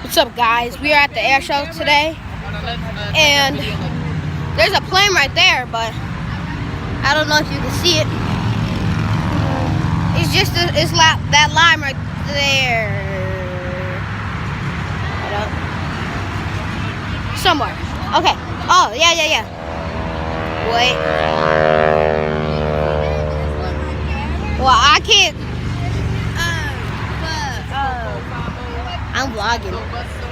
What's up, guys? We are at the air show today, and there's a plane right there, but I don't know if you can see it. It's just that line right there. Somewhere. Okay. Oh, yeah. Wait. Well, I can't. I'm vlogging.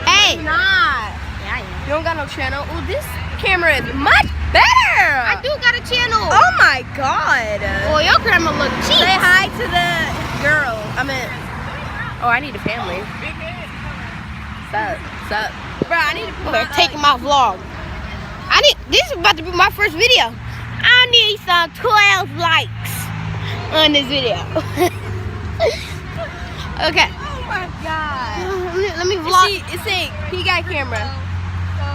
Hey! Not. Yeah, I am. You don't got no channel? Oh, this camera is much better. I do got a channel. Oh my god. Well, your camera look cheap. Say hi to the girl. I need a family. What's up? Bro, I need to put They're taking my vlog. This is about to be my first video. I need some 12 likes on this video. Okay. Oh my god. Let me vlog. He got a camera.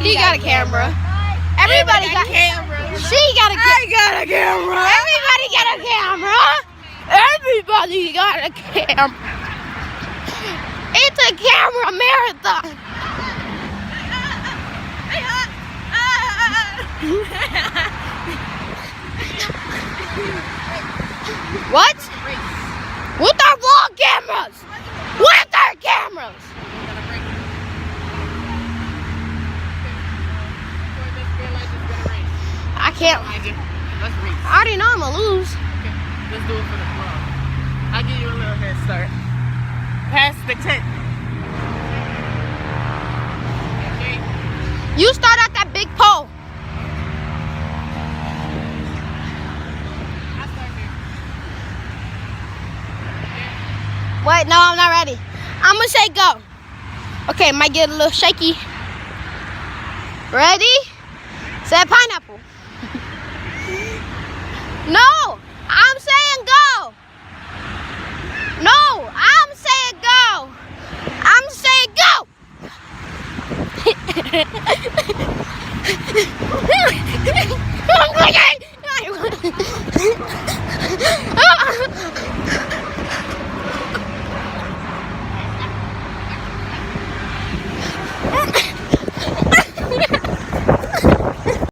He got a camera. Everybody got camera. She got a camera. I got a camera. Everybody got a camera. Everybody got a camera. It's a camera marathon. What? With our vlog cameras. With our cameras. I can't. I already know I'm gonna lose. Okay, let's do it for the vlog. I'll give you a little head start. Pass the tent. Okay. You start at that big pole. I'll start here. Wait, no, I'm not ready. I'm gonna say go. Okay, might get a little shaky. Ready? Say pineapple. No, I'm saying go. No, I'm saying go. I'm saying go. I'm